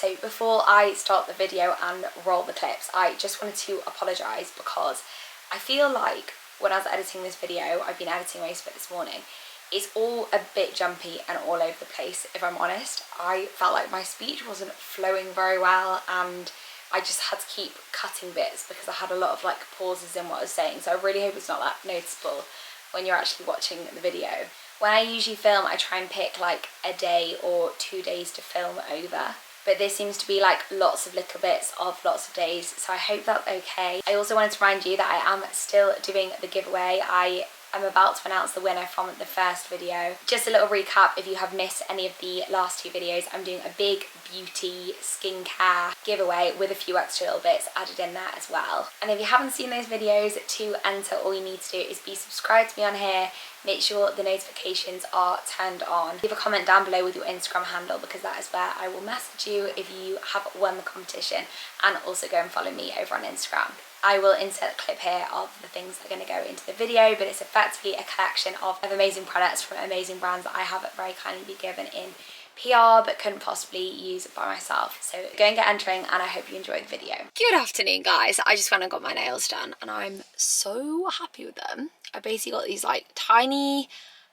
So before I start the video and roll the clips, I just wanted to apologise because I feel like when I was editing this video, I've been editing most of it this morning, it's all a bit jumpy and all over the place, if I'm honest. I felt like my speech wasn't flowing very well and I just had to keep cutting bits because I had a lot of like pauses in what I was saying. So I really hope it's not that noticeable when you're actually watching the video. When I usually film, I try and pick like a day or 2 days to film over. But this seems to be like lots of little bits of lots of days, so I hope that's okay. I also wanted to remind you that I am still doing the giveaway. I am about to announce the winner from the first video. Just a little recap, if you have missed any of the last 2 videos, I'm doing a big beauty skincare giveaway with a few extra little bits added in there as well. And if you haven't seen those videos, to enter, all you need to do is be subscribed to me on here. Make sure the notifications are turned on. Leave a comment down below with your Instagram handle because that is where I will message you if you have won the competition, and also go and follow me over on Instagram. I will insert a clip here of the things that are going to go into the video, but it's effectively a collection of amazing products from amazing brands that I have very kindly been given in PR but couldn't possibly use by myself. So go and get entering, and I hope you enjoy the video. Good afternoon, guys. I just went and got my nails done and I'm so happy with them. I basically got these like tiny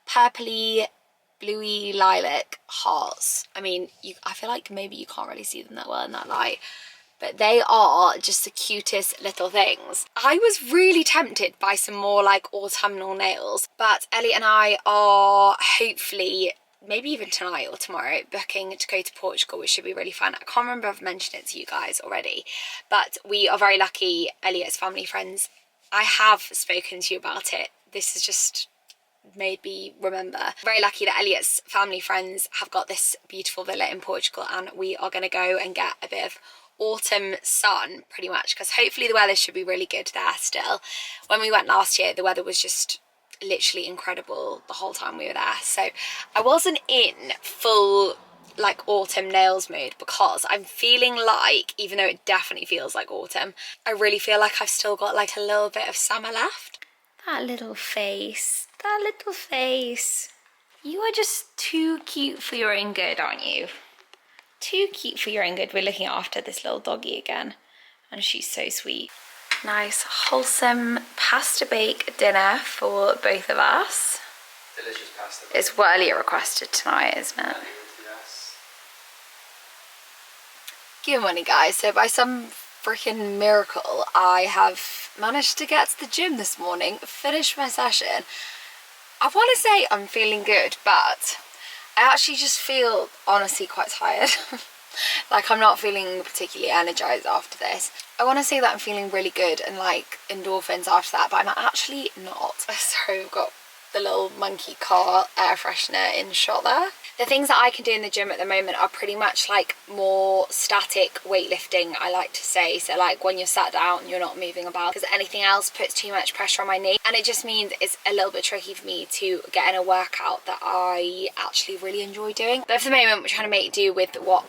purpley bluey lilac hearts. I mean, I feel like maybe you can't really see them that well in that light, but they are just the cutest little things. I was really tempted by some more like autumnal nails, but Ellie and I are hopefully, maybe even tonight or tomorrow, booking to go to Portugal, which should be really fun. I can't remember if I've mentioned it to you guys already, but we are very lucky. Elliot's family friends, I have spoken to you about it. This has just made me remember. Very lucky that Elliot's family friends have got this beautiful villa in Portugal, and we are going to go and get a bit of autumn sun pretty much, because hopefully the weather should be really good there still. When we went last year, the weather was just literally incredible the whole time we were there. So I wasn't in full like autumn nails mode because I'm feeling like, even though it definitely feels like autumn, I really feel like I've still got like a little bit of summer left. That little face, that little face. You are just too cute for your own good, aren't you? Too cute for your own good. We're looking after this little doggy again, and she's so sweet. Nice wholesome pasta bake dinner for both of us. Delicious pasta. It's what Elliot requested tonight, isn't it? Yes. Good morning, guys. So by some freaking miracle, I have managed to get to the gym this morning, finish my session. I want to say I'm feeling good, but I actually just feel honestly quite tired. Like I'm not feeling particularly energized after this. I want to say that I'm feeling really good and like endorphins after that, but I'm actually not. Sorry, we've got the little monkey car air freshener in shot there. The things that I can do in the gym at the moment are pretty much like more static weightlifting, I like to say. So like when you're sat down, you're not moving about, because anything else puts too much pressure on my knee, and it just means it's a little bit tricky for me to get in a workout that I actually really enjoy doing. But for the moment, we're trying to make do with what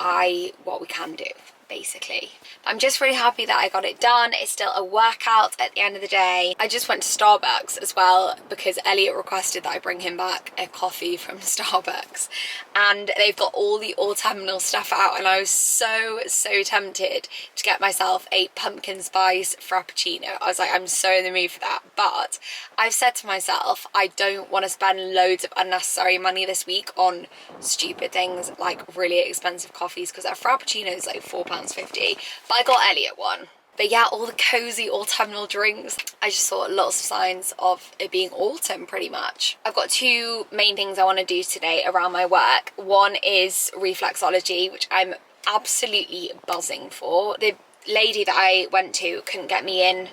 we can do, basically. I'm just really happy that I got it done. It's still a workout at the end of the day. I just went to Starbucks as well because Elliot requested that I bring him back a coffee from Starbucks, and they've got all the autumnal stuff out, and I was so tempted to get myself a pumpkin spice frappuccino. I was like, I'm so in the mood for that, but I've said to myself I don't want to spend loads of unnecessary money this week on stupid things like really expensive coffees, because a frappuccino is like £4.50. I got Elliot one. But yeah, all the cozy autumnal drinks. I just saw lots of signs of it being autumn pretty much. I've got 2 main things I want to do today around my work. One is Reflexology, which I'm absolutely buzzing for. The lady that I went to couldn't get me in.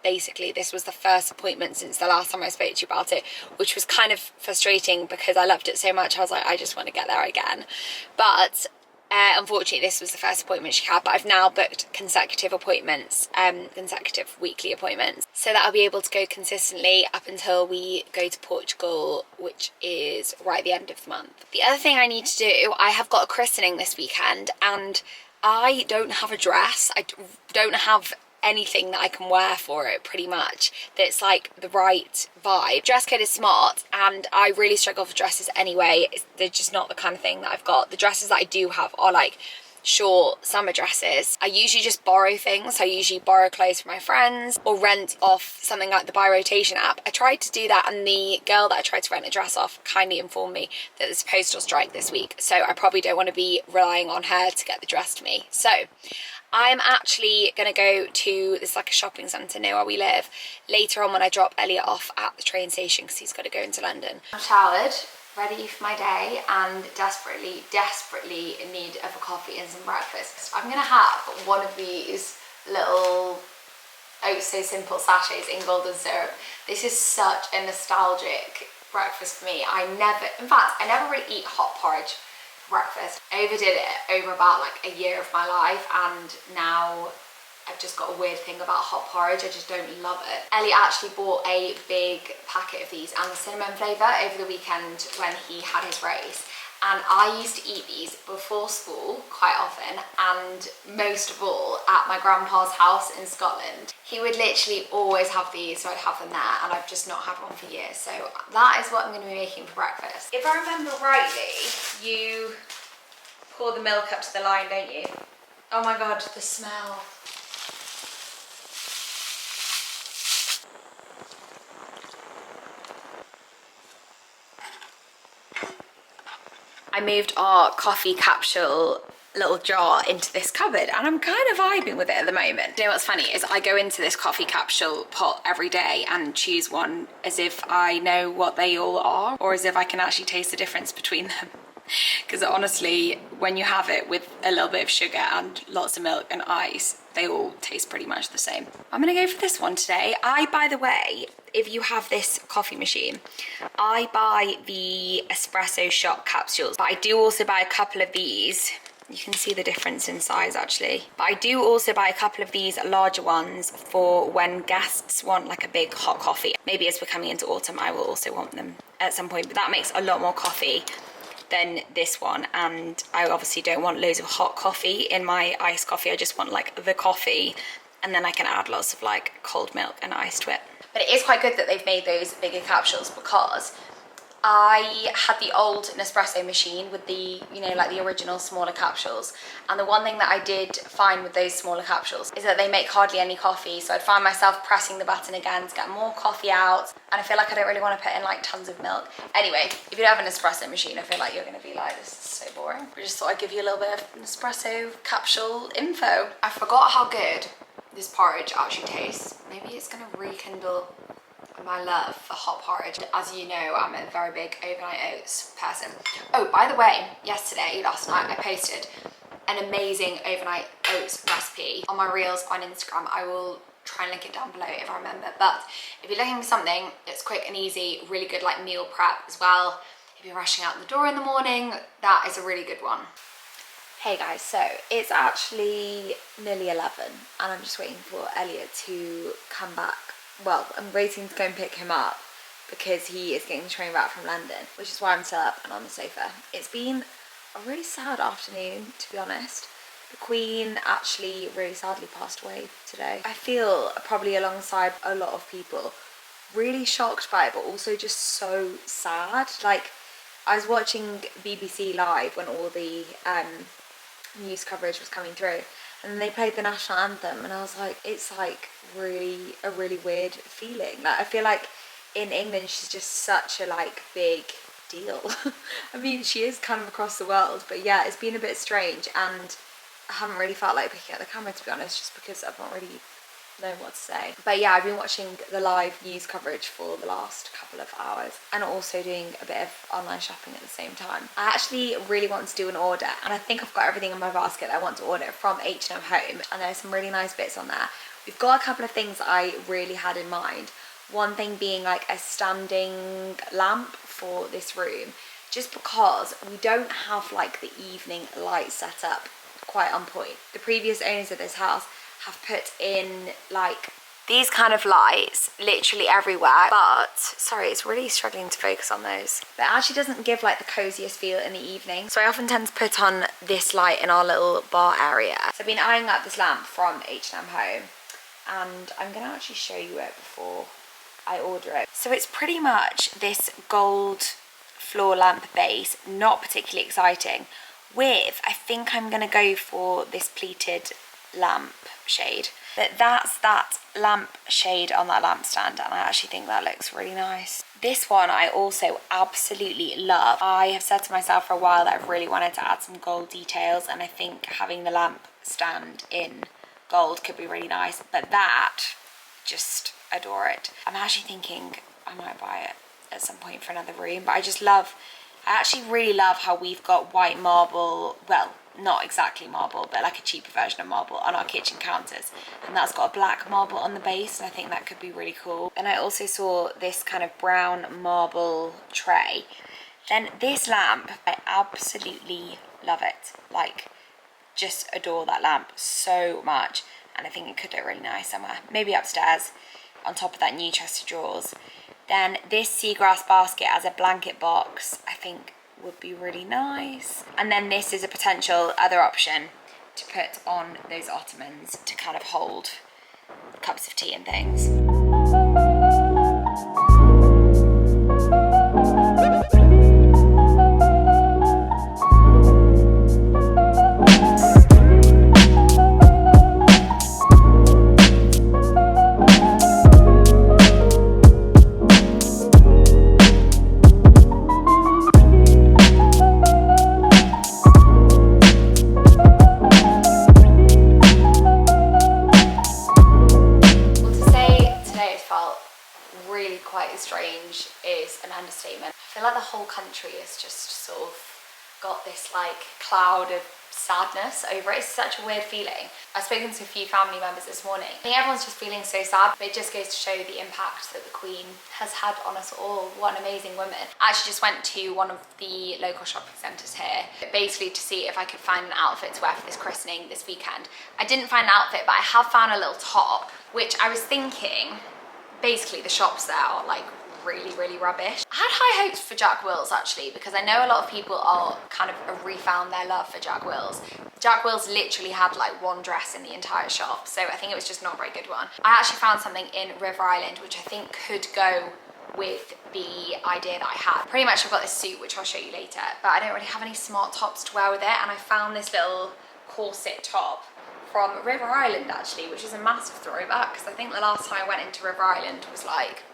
Basically, this was the first appointment since the last time I spoke to you about it, which was kind of frustrating because I loved it so much. I was like, I just want to get there again. But unfortunately, this was the first appointment she had, but I've now booked consecutive appointments, consecutive weekly appointments, so that I'll be able to go consistently up until we go to Portugal, which is right at the end of the month. The other thing I need to do, I have got a christening this weekend, and I don't have a dress. I don't have anything that I can wear for it, pretty much, that's like the right vibe. Dress code is smart, and I really struggle for dresses anyway. They're just not the kind of thing that I've got. The dresses that I do have are like short summer dresses. I usually just borrow things. I usually borrow clothes from my friends or rent off something like the Buy Rotation app. I tried to do that, and the girl that I tried to rent a dress off kindly informed me that there's a postal strike this week, so I probably don't want to be relying on her to get the dress to me. So I'm actually going to go to this, like a shopping centre near where we live, later on when I drop Elliot off at the train station because he's got to go into London. I'm showered, ready for my day, and desperately in need of a coffee and some breakfast. I'm going to have one of these little Oh So Simple sachets in golden syrup. This is such a nostalgic breakfast for me. I never really eat hot porridge breakfast. I overdid it over about like a year of my life, and now I've just got a weird thing about hot porridge. I just don't love it. Ellie actually bought a big packet of these and the cinnamon flavour over the weekend when he had his race, and I used to eat these before school quite often, and most of all at my grandpa's house in Scotland. He would literally always have these, so I'd have them there, and I've just not had one for years. So that is what I'm going to be making for breakfast. If I remember rightly, you pour the milk up to the line, don't you? Oh my god, the smell. I moved our coffee capsule little jar into this cupboard, and I'm kind of vibing with it at the moment. You know what's funny is I go into this coffee capsule pot every day and choose one as if I know what they all are, or as if I can actually taste the difference between them. Because honestly, when you have it with a little bit of sugar and lots of milk and ice, they all taste pretty much the same. I'm gonna go for this one today. By the way, if you have this coffee machine, I buy the espresso shot capsules, but I do also buy a couple of these. You can see the difference in size actually. But I do also buy a couple of these larger ones for when guests want like a big hot coffee. Maybe as we're coming into autumn, I will also want them at some point, but that makes a lot more coffee than this one, and I obviously don't want loads of hot coffee in my iced coffee. I just want like the coffee, and then I can add lots of like cold milk and ice to it. But it is quite good that they've made those bigger capsules, because I had the old Nespresso machine with the, you know, like the original smaller capsules, and the one thing that I did find with those smaller capsules is that they make hardly any coffee, so I'd find myself pressing the button again to get more coffee out, and I feel like I don't really want to put in like tons of milk. Anyway, if you don't have an espresso machine, I feel like you're going to be like, this is so boring. I just thought I'd give you a little bit of Nespresso capsule info. I forgot how good this porridge actually tastes. Maybe it's going to rekindle my love for hot porridge. As you know, I'm a very big overnight oats person. Oh, by the way, last night, I posted an amazing overnight oats recipe on my reels on Instagram. I will try and link it down below if I remember. But if you're looking for something that's quick and easy, really good like meal prep as well, if you're rushing out the door in the morning, that is a really good one. Hey guys, so it's actually nearly 11 and I'm just waiting for Elliot to come back. Well, I'm waiting to go and pick him up because he is getting the train back from London, which is why I'm still up and on the sofa. It's been a really sad afternoon, to be honest. The Queen actually really sadly passed away today. I feel probably alongside a lot of people really shocked by it, but also just so sad. Like, I was watching BBC Live when all the news coverage was coming through, and they played the national anthem, and I was like, it's like really a really weird feeling. Like, I feel like in England she's just such a like big deal. I mean, she is kind of across the world, but yeah, it's been a bit strange, and I haven't really felt like picking up the camera, to be honest, just because I've not really known what to say. But yeah, I've been watching the live news coverage for the last couple of hours and also doing a bit of online shopping at the same time. I actually really want to do an order, and I think I've got everything in my basket that I want to order from H&M Home, and there's some really nice bits on there. We've got a couple of things that I really had in mind. One thing being like a standing lamp for this room, just because we don't have like the evening light set up quite on point. The previous owners of this house have put in like these kind of lights literally everywhere, but sorry, it's really struggling to focus on those. But it actually doesn't give like the coziest feel in the evening. So I often tend to put on this light in our little bar area. So I've been eyeing up this lamp from H&M Home, and I'm gonna actually show you it before I order it. So it's pretty much this gold floor lamp base, not particularly exciting, with, I think I'm gonna go for this pleated lamp shade. But that's that lamp shade on that lampstand, and I actually think that looks really nice. This one I also absolutely love. I have said to myself for a while that I've really wanted to add some gold details, and I think having the lamp stand in gold could be really nice, but that, just adore it. I'm actually thinking I might buy it at some point for another room, but I actually really love how we've got white marble, well, not exactly marble, but like a cheaper version of marble on our kitchen counters, and that's got a black marble on the base, and I think that could be really cool. And I also saw this kind of brown marble tray. Then this lamp, I absolutely love it, like just adore that lamp so much, and I think it could look really nice somewhere, maybe upstairs on top of that new chest of drawers. Then this seagrass basket as a blanket box I think would be really nice. And then this is a potential other option to put on those ottomans to kind of hold cups of tea and things. Strange is an understatement. I feel like the whole country has just sort of got this like cloud of sadness over it. It's such a weird feeling. I've spoken to a few family members this morning. I think everyone's just feeling so sad, but it just goes to show the impact that the Queen has had on us all. What an amazing woman. I actually just went to one of the local shopping centres here, basically to see if I could find an outfit to wear for this christening this weekend. I didn't find an outfit, but I have found a little top, which I was thinking, basically the shops there are like really rubbish. I had high hopes for Jack Wills actually, because I know a lot of people are kind of refound their love for Jack Wills. Jack Wills literally had like one dress in the entire shop, so I think it was just not a very good one. I actually found something in River Island which I think could go with the idea that I had. Pretty much I've got this suit which I'll show you later, but I don't really have any smart tops to wear with it, and I found this little corset top from River Island actually, which is a massive throwback, because I think the last time I went into River Island was like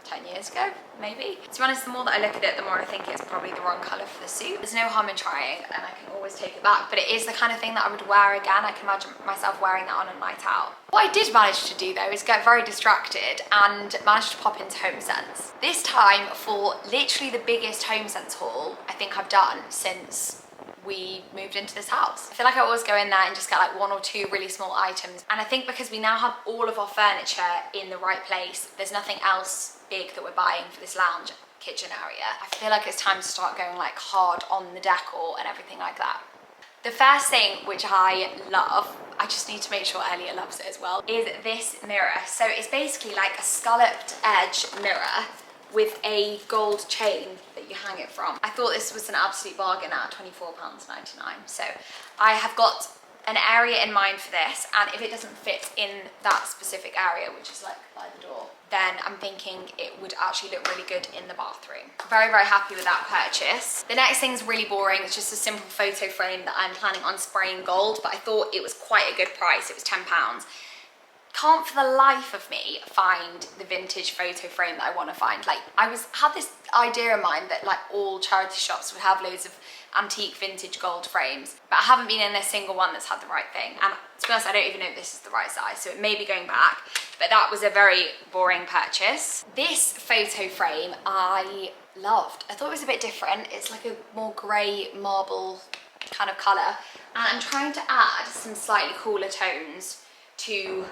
10 years ago, maybe. To be honest, the more that I look at it, the more I think it's probably the wrong colour for the suit. There's no harm in trying, and I can always take it back, but it is the kind of thing that I would wear again. I can imagine myself wearing that on a night out. What I did manage to do though is get very distracted and managed to pop into Homesense. This time for literally the biggest Homesense haul I think I've done since we moved into this house. I feel like I always go in there and just get like one or two really small items, and I think because we now have all of our furniture in the right place, there's nothing else big that we're buying for this lounge kitchen area. I feel like it's time to start going like hard on the decor and everything like that. The first thing which I love, I just need to make sure Elliot loves it as well, is this mirror. So it's basically like a scalloped edge mirror with a gold chain that you hang it from. I thought this was an absolute bargain at £24.99. So I have got an area in mind for this, and if it doesn't fit in that specific area, which is like by the door, then I'm thinking it would actually look really good in the bathroom. Very happy with that purchase. The next thing is really boring. It's just a simple photo frame that I'm planning on spraying gold, but I thought it was quite a good price. It was £10. Can't for the life of me find the vintage photo frame that I want to find. Like had this idea in mind that like all charity shops would have loads of antique vintage gold frames, but I haven't been in a single one that's had the right thing, and to be honest I don't even know if this is the right size, so it may be going back, but that was a very boring purchase. This photo frame I loved. I thought it was a bit different. It's like a more grey marble kind of colour, and I'm trying to add some slightly cooler tones to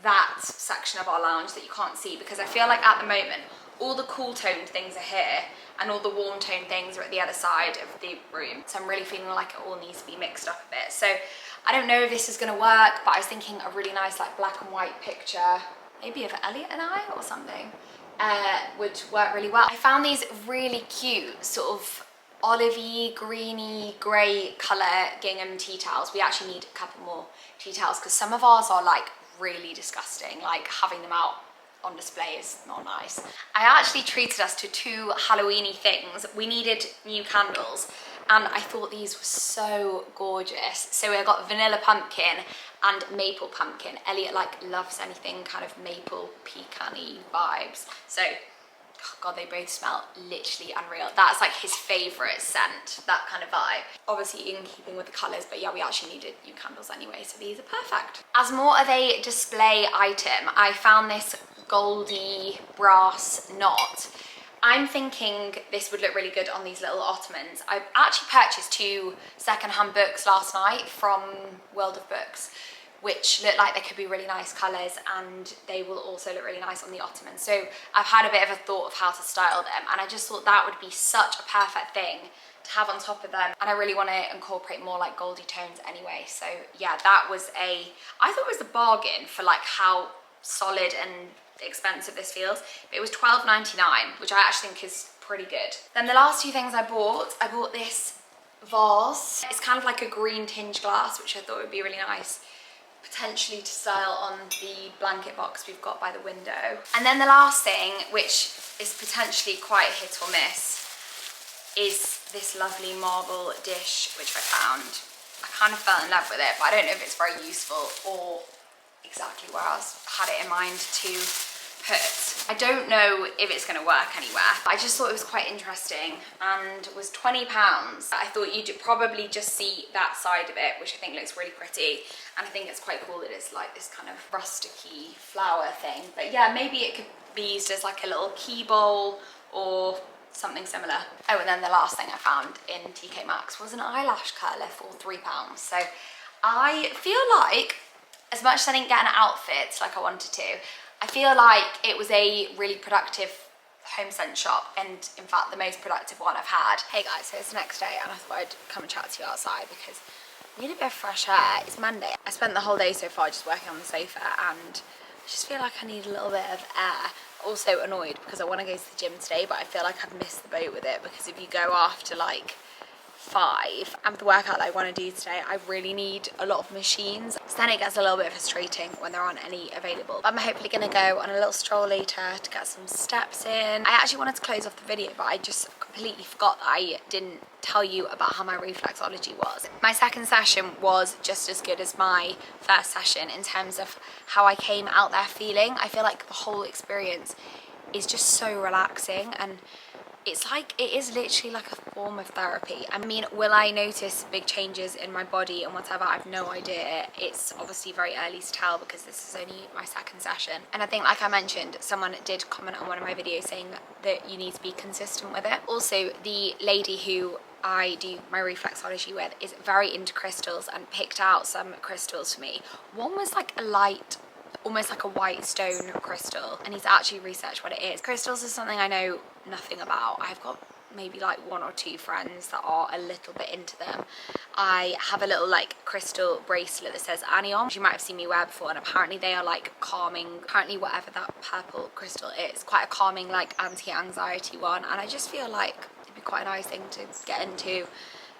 that section of our lounge that you can't see, because I feel like at the moment all the cool toned things are here and all the warm toned things are at the other side of the room, so I'm really feeling like it all needs to be mixed up a bit. So I don't know if this is going to work, but I was thinking a really nice like black and white picture, maybe of Elliot and I or something, would work really well. I found these really cute sort of olivey, greeny, grey colour gingham tea towels. We actually need a couple more tea towels because some of ours are like really disgusting. Like having them out on display is not nice. I actually treated us to two Halloweeny things. We needed new candles, and I thought these were so gorgeous. So I got vanilla pumpkin and maple pumpkin. Elliot like loves anything kind of maple pecan-y vibes. So, oh God, they both smell literally unreal. That's like his favorite scent, that kind of vibe. Obviously in keeping with the colors, but yeah, we actually needed new candles anyway, so these are perfect. As more of a display item, I found this goldy brass knot. I'm thinking this would look really good on these little ottomans. I actually purchased 2 secondhand books last night from World of Books, which look like they could be really nice colours, and they will also look really nice on the ottoman. So I've had a bit of a thought of how to style them, and I just thought that would be such a perfect thing to have on top of them. And I really want to incorporate more like goldy tones anyway. So yeah, that was I thought it was a bargain for like how solid and expensive this feels. But it was $12.99, which I actually think is pretty good. Then the last 2 things I bought this vase. It's kind of like a green tinge glass, which I thought would be really nice potentially to style on the blanket box we've got by the window. And then the last thing, which is potentially quite hit or miss, is this lovely marble dish which I found. I kind of fell in love with it, but I don't know if it's very useful or exactly where I had it in mind to put. I don't know if it's going to work anywhere. I just thought it was quite interesting and was £20. I thought you'd probably just see that side of it, which I think looks really pretty, and I think it's quite cool that it's like this kind of rusticy flower thing. But yeah, maybe it could be used as like a little key bowl or something similar. Oh, and then the last thing I found in TK Maxx was an eyelash curler for £3. So I feel like, as much as I didn't get an outfit like I wanted to, I feel like it was a really productive Homesense shop, and in fact the most productive one I've had. Hey guys, so it's the next day and I thought I'd come and chat to you outside because I need a bit of fresh air. It's Monday. I spent the whole day so far just working on the sofa, and I just feel like I need a little bit of air. Also annoyed because I want to go to the gym today, but I feel like I've missed the boat with it, because if you go after like 5 and the workout that I want to do today, I really need a lot of machines, so then it gets a little bit frustrating when there aren't any available. But I'm hopefully going to go on a little stroll later to get some steps in. I actually wanted to close off the video, but I just completely forgot that I didn't tell you about how my reflexology was. My second session was just as good as my first session in terms of how I came out there feeling. I feel like the whole experience is just so relaxing, and it's like, it is literally like a form of therapy. I mean, will I notice big changes in my body and whatever? I've no idea. It's obviously very early to tell because this is only my second session. And I think, like I mentioned, someone did comment on one of my videos saying that you need to be consistent with it. Also, the lady who I do my reflexology with is very into crystals and picked out some crystals for me. One was like a light, almost like a white stone crystal, and he's actually researched what it is. Crystals is something I know nothing about. I've got maybe like 1 or 2 friends that are a little bit into them. I have a little like crystal bracelet that says Annie-on, you might have seen me wear before, and apparently they are like calming. Apparently whatever that purple crystal is, quite a calming, like anti-anxiety one, and I just feel like it'd be quite a nice thing to get into,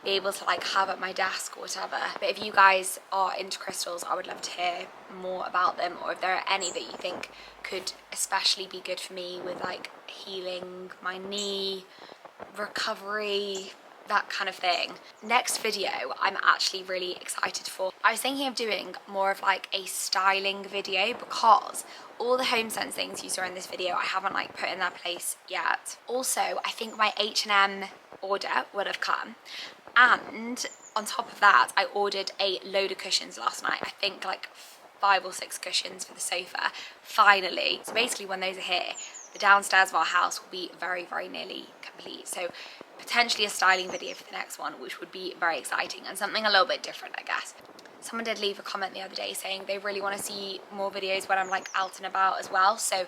be able to like have at my desk or whatever. But if you guys are into crystals, I would love to hear more about them, or if there are any that you think could especially be good for me with like healing my knee, recovery, that kind of thing. Next video I'm actually really excited for. I was thinking of doing more of like a styling video, because all the Homesense things you saw in this video I haven't like put in their place yet. Also, I think my H&M order would have come, and on top of that I ordered a load of cushions last night. I think like 5 or 6 cushions for the sofa, finally. So basically when those are here, the downstairs of our house will be very, very nearly complete. So potentially a styling video for the next one, which would be very exciting and something a little bit different, I guess. Someone did leave a comment the other day saying they really want to see more videos when I'm like out and about as well, so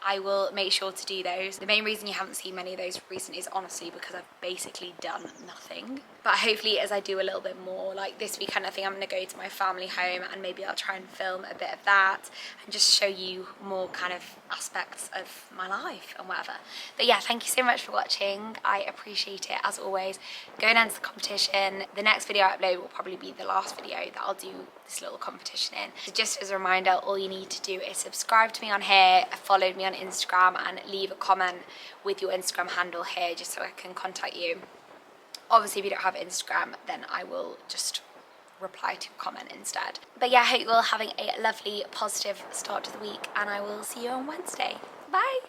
I will make sure to do those. The main reason you haven't seen many of those recently is honestly because I've basically done nothing. But hopefully as I do a little bit more, like this weekend I think I'm going to go to my family home, and maybe I'll try and film a bit of that and just show you more kind of aspects of my life and whatever. But yeah, thank you so much for watching. I appreciate it as always. Go and enter the competition. The next video I upload will probably be the last video that I'll do this little competition in. So just as a reminder, all you need to do is subscribe to me on here, follow me on Instagram, and leave a comment with your Instagram handle here just so I can contact you Obviously, if you don't have Instagram, then I will just reply to comment instead. But yeah, I hope you're all having a lovely, positive start to the week, and I will see you on Wednesday. Bye!